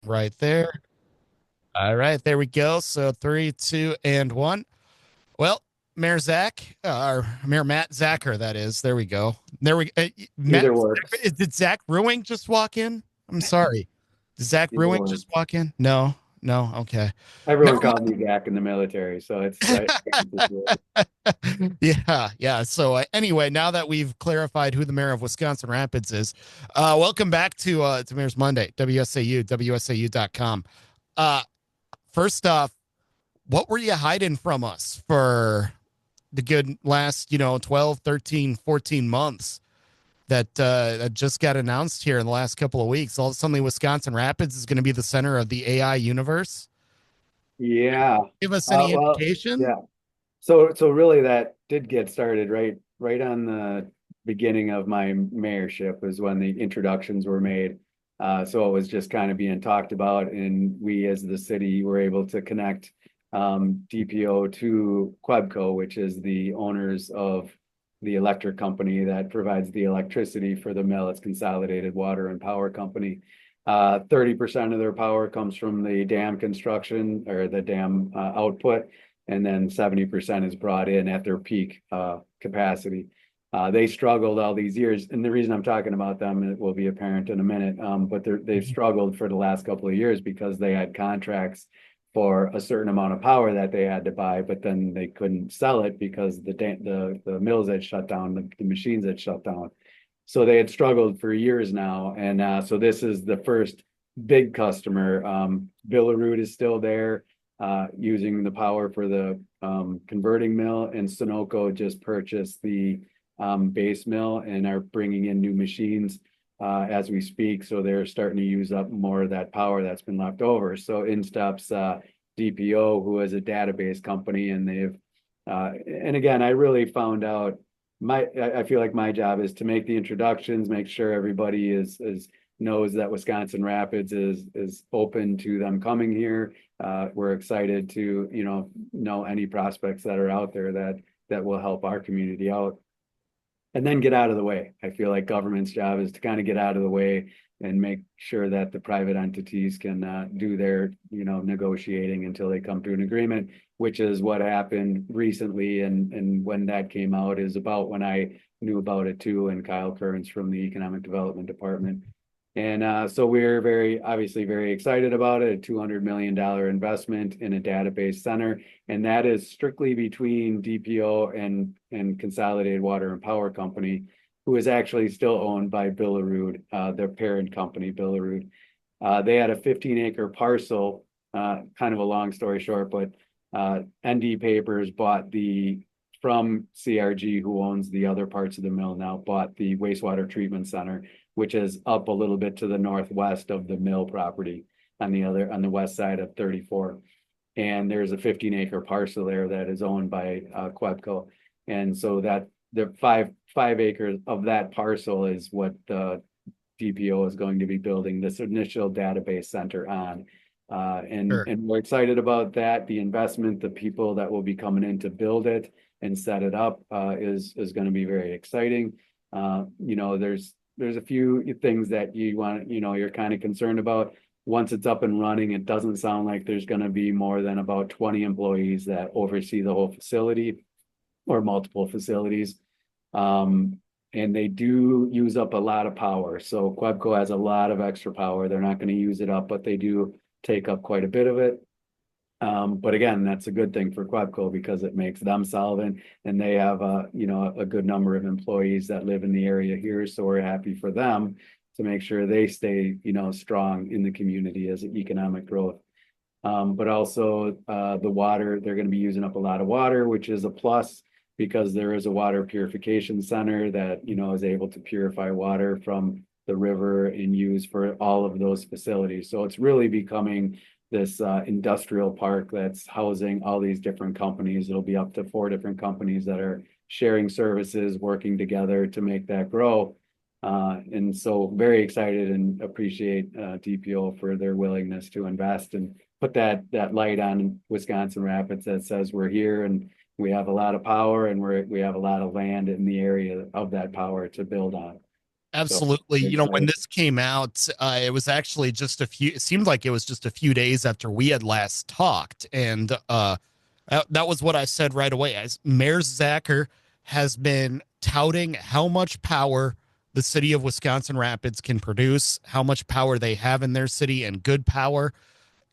right there. All right, there we go. So three, two, and one. Well, Mayor Zach, or Mayor Matt Zacher, that is. There we go. There we Matt. Either works. Did Zach Ruing just walk in? I'm sorry. Did Zach Either Ruing just works. walk in? No, no. Okay, Everyone never called me Jack in the military, so it's mind. I can just do it. Yeah, yeah. So anyway, now that we've clarified who the mayor of Wisconsin Rapids is, welcome back to Mayor's Monday, WSAU, WSAU.com. Uh, First off, what were you hiding from us for the good last, 12, 13, 14 months that just got announced here in the last couple of weeks? All of a sudden, Wisconsin Rapids is going to be the center of the AI universe. Yeah. Give us any Well, indication? yeah. So really that did get started right on the beginning of my mayorship was when the introductions were made. So it was just kind of being talked about, and we as the city were able to connect DPO to Quebco, which is the owners of the electric company that provides the electricity for the mill. It's Consolidated Water and Power Company. 30% of their power comes from the dam construction or the dam output, and then 70% is brought in at their peak capacity. They struggled all these years, and the reason I'm talking about them, it will be apparent in a minute, but they've struggled for the last couple of years because they had contracts for a certain amount of power that they had to buy, but then they couldn't sell it because the mills had shut down, the machines had shut down. So they had struggled for years now, and so this is the first big customer. Billerud is still there, using the power for the converting mill, and Sunoco just purchased the base mill and are bringing in new machines as we speak. So they're starting to use up more of that power that's been left over. So in steps DPO, who is a database company, and and again, I really found out I feel like my job is to make the introductions, make sure everybody is knows that Wisconsin Rapids is open to them coming here. We're excited to know any prospects that are out there that will help our community out, and then get out of the way. I feel like government's job is to kind of get out of the way and make sure that the private entities can do their negotiating until they come to an agreement, which is what happened recently. And when that came out is about when I knew about it too, and Kyle Kearns from the Economic Development Department. And so we're obviously very excited about it, a $200 million investment in a database center. And that is strictly between DPO and Consolidated Water and Power Company, who is actually still owned by Billerud, their parent company, Billerud. They had a 15-acre parcel, kind of a long story short, but ND Papers bought from CRG, who owns the other parts of the mill now, bought the wastewater treatment center, which is up a little bit to the northwest of the mill property on the west side of 34. And there's a 15-acre parcel there that is owned by Quebco. And so that the five acres of that parcel is what the DPO is going to be building this initial database center on. Sure. And we're excited about that. The investment, the people that will be coming in to build it and set it up is going to be very exciting. There's a few things that you're kind of concerned about. Once it's up and running, it doesn't sound like there's going to be more than about 20 employees that oversee the whole facility or multiple facilities. And they do use up a lot of power. So Quebco has a lot of extra power. They're not going to use it up, but they do take up quite a bit of it. But again, that's a good thing for Quebco because it makes them solvent, and they have a good number of employees that live in the area here. So we're happy for them to make sure they stay, strong in the community as economic growth. But also the water, they're going to be using up a lot of water, which is a plus because there is a water purification center that, is able to purify water from the river and use for all of those facilities. So it's really becoming this industrial park that's housing all these different companies. It'll be up to 4 different companies that are sharing services, working together to make that grow. And so very excited and appreciate DPO for their willingness to invest and put that light on Wisconsin Rapids that says we're here and we have a lot of power and we have a lot of land in the area of that power to build on. So Absolutely. very When excited. this came out, it was actually it seemed like it was just a few days after we had last talked. And that was what I said right away. As Mayor Zacher has been touting how much power the city of Wisconsin Rapids can produce, how much power they have in their city, and good power.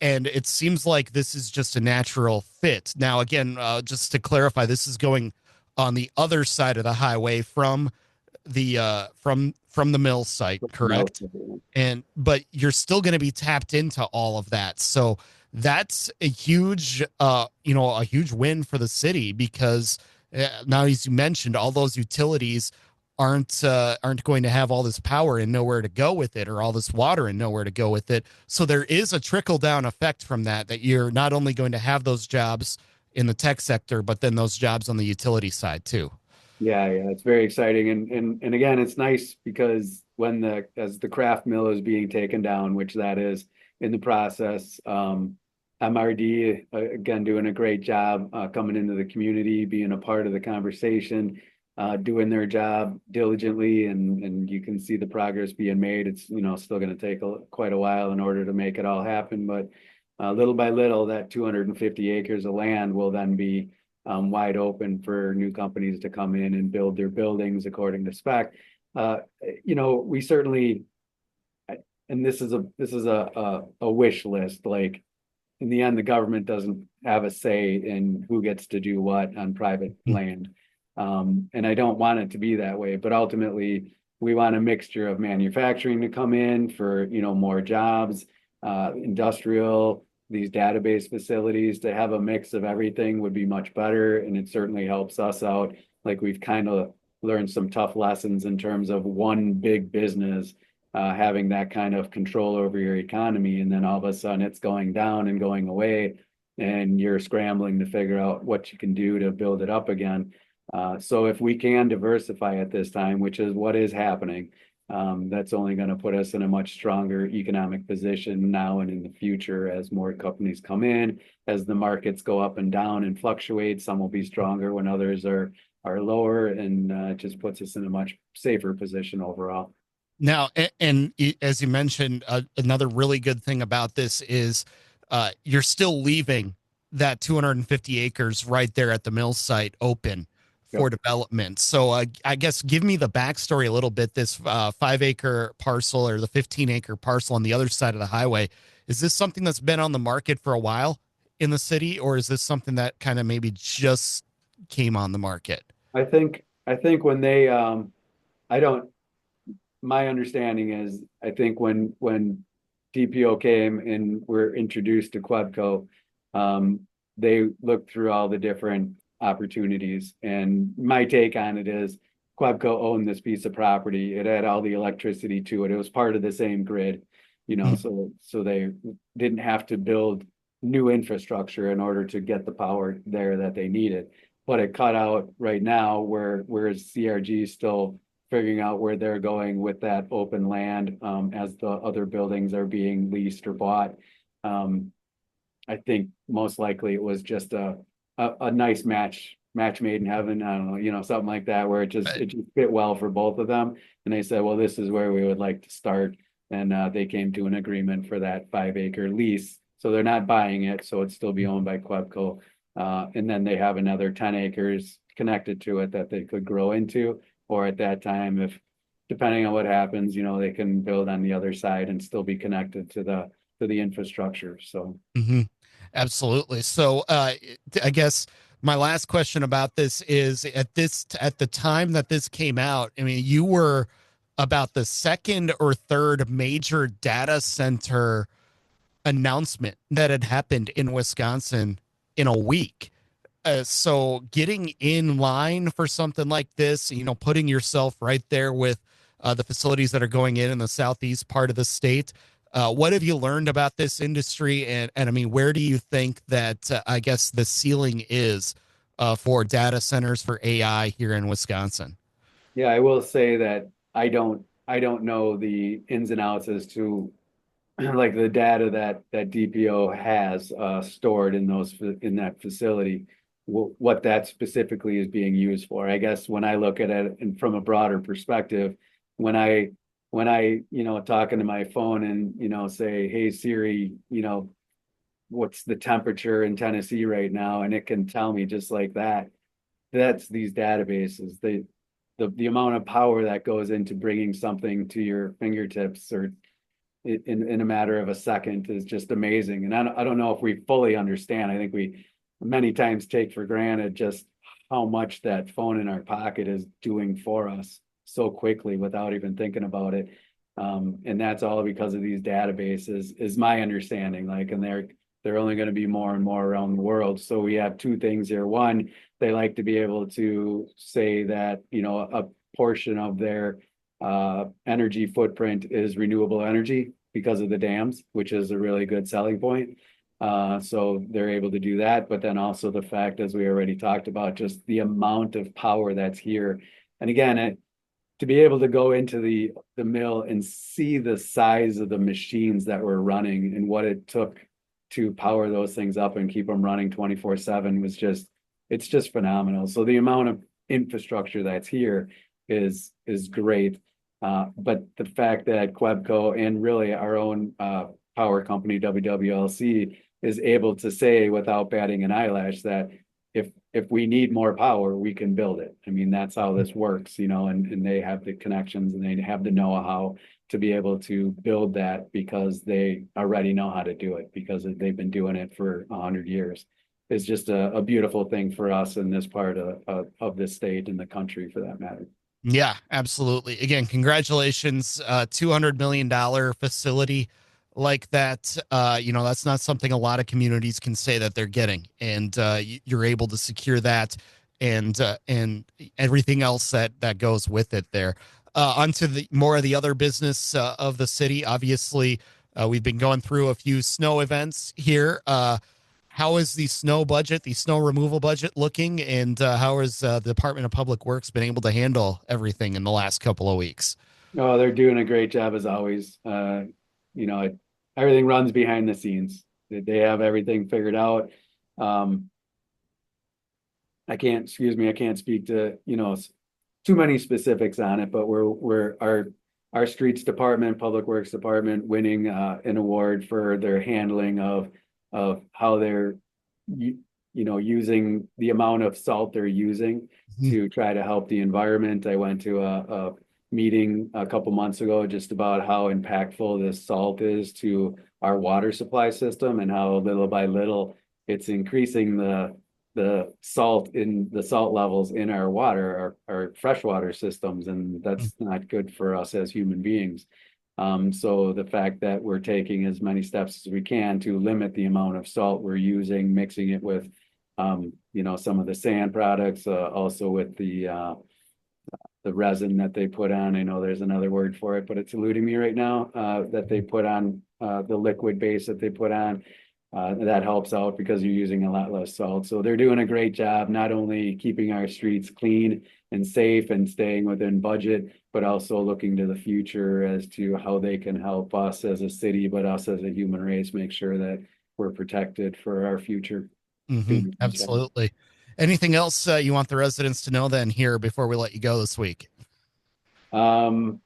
And it seems like this is just a natural fit. Now, again, just to clarify, this is going on the other side of the highway from the mill site, No, correct? And but you're still going to be tapped into all of that. So that's a huge a huge win for the city because now, as you mentioned, all those utilities aren't going to have all this power and nowhere to go with it, or all this water and nowhere to go with it. So there is a trickle down effect from that you're not only going to have those jobs in the tech sector, but then those jobs on the utility side too. yeah, it's very exciting, and again, it's nice because when the as the craft mill is being taken down, which that is in the process, MRD again doing a great job coming into the community, being a part of the conversation, doing their job diligently, and you can see the progress being made. It's still going to take quite a while in order to make it all happen, but little by little, that 250 acres of land will then be wide open for new companies to come in and build their buildings according to spec. Uh, we certainly, and this is a wish list. Like in the end, the government doesn't have a say in who gets to do what on private land. And I don't want it to be that way, but ultimately we want a mixture of manufacturing to come in for, more jobs, industrial, these database facilities to have a mix of everything would be much better. And it certainly helps us out. Like we've kind of learned some tough lessons in terms of one big business having that kind of control over your economy. And then all of a sudden it's going down and going away, and you're scrambling to figure out what you can do to build it up again. So if we can diversify at this time, which is what is happening, that's only going to put us in a much stronger economic position now and in the future as more companies come in, as the markets go up and down and fluctuate. Some will be stronger when others are lower, and it just puts us in a much safer position overall. Now, as you mentioned, another really good thing about this is you're still leaving that 250 acres right there at the mill site open Yep. for development. So I guess give me the backstory a little bit. This 5 acre parcel or the 15 acre parcel on the other side of the highway, is this something that's been on the market for a while in the city, or is this something that kind of maybe just came on the market? I think when they I don't my understanding is I think when DPO came and were introduced to Quebco, they looked through all the different opportunities. And my take on it is Quebco owned this piece of property. It had all the electricity to it. It was part of the same grid, Mhm. so they didn't have to build new infrastructure in order to get the power there that they needed. But it cut out right now whereas CRG is still figuring out where they're going with that open land as the other buildings are being leased or bought. Um, I think most likely it was just a nice match made in heaven. I don't know, something like that, where it just fit well for both of them. And they said, well, this is where we would like to start. And they came to an agreement for that 5 acre lease. So they're not buying it, so it'd still be owned by Quebco. And then they have another 10 acres connected to it that they could grow into. Or at that time, if depending on what happens, they can build on the other side and still be connected to the infrastructure. So hmm Absolutely. So, I guess my last question about this is at the time that this came out, I mean, you were about the second or third major data center announcement that had happened in Wisconsin in a week. So getting in line for something like this, putting yourself right there with the facilities that are going in the southeast part of the state. What have you learned about this industry, and I mean, where do you think that I guess the ceiling is for data centers for AI here in Wisconsin? yeah, I will say that I don't know the ins and outs as to like the data that DPO has stored in that facility, what that specifically is being used for. I guess when I look at it and from a broader perspective, when I talking to my phone and, say, hey Siri, what's the temperature in Tennessee right now? And it can tell me just like that. That's these databases. The amount of power that goes into bringing something to your fingertips or in a matter of a second is just amazing. And I don't know if we fully understand. I think we many times take for granted just how much that phone in our pocket is doing for us so quickly without even thinking about it. And that's all because of these databases, is my understanding. Like, and they're only going to be more and more around the world. So we have two things here. One, they like to be able to say that, a portion of their energy footprint is renewable energy because of the dams, which is a really good selling point. So they're able to do that, but then also the fact, as we already talked about, just the amount of power that's here. And again, to be able to go into the mill and see the size of the machines that were running and what it took to power those things up and keep them running 24/7 was it's just phenomenal. So the amount of infrastructure that's here is great. But the fact that Quebco and really our own power company, WWLC, is able to say without batting an eyelash that if we need more power, we can build it. I mean, that's how this works, and they have the connections and they have the know-how to be able to build that because they already know how to do it because they've been doing it for 100 years. It's just a beautiful thing for us in this part of the state and the country for that matter. Yeah, absolutely. Again, congratulations. $200 million facility like that. That's not something a lot of communities can say that they're getting. And you're able to secure that and everything else that goes with it there. Onto the more of the other business of the city. Obviously, we've been going through a few snow events here. How is the snow budget, the snow removal budget looking, and how has the Department of Public Works been able to handle everything in the last couple of weeks? Oh, they're doing a great job as always. You know, it, Everything runs behind the scenes. They have everything figured out. Um, I can't speak to, too many specifics on it, but we're our streets department, public works department, winning an award for their handling of how they're using the amount of salt they're using Mhm. to try to help the environment. I went to a meeting a couple months ago just about how impactful this salt is to our water supply system and how little by little it's increasing the salt levels in our water, our freshwater systems, and that's not good for us as human beings. So the fact that we're taking as many steps as we can to limit the amount of salt we're using, mixing it with, some of the sand products, also with the resin that they put on. I know there's another word for it, but it's eluding me right now, that they put on, the liquid base that they put on. That helps out because you're using a lot less salt. So they're doing a great job, not only keeping our streets clean and safe and staying within budget, but also looking to the future as to how they can help us as a city, but us as a human race, make sure that we're protected for our future. Absolutely. Anything else you want the residents to know then here before we let you go this week? Um,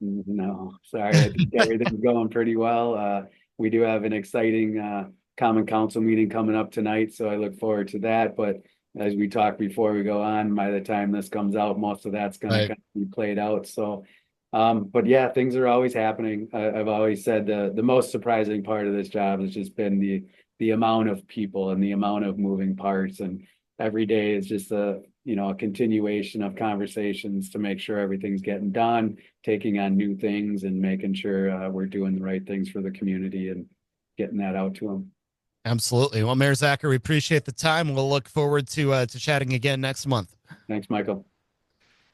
no, sorry. I think everything's going pretty well. We do have an exciting common council meeting coming up tonight, so I look forward to that. But as we talked before we go on, by the time this comes out, most of that's going to Right. kind of be played out. So, but yeah, things are always happening. I've always said the most surprising part of this job has just been the amount of people and the amount of moving parts, and every day is just a continuation of conversations to make sure everything's getting done, taking on new things and making sure we're doing the right things for the community and getting that out to them. Absolutely. Well, Mayor Zachary, we appreciate the time. We'll look forward to chatting again next month. Thanks, Michael.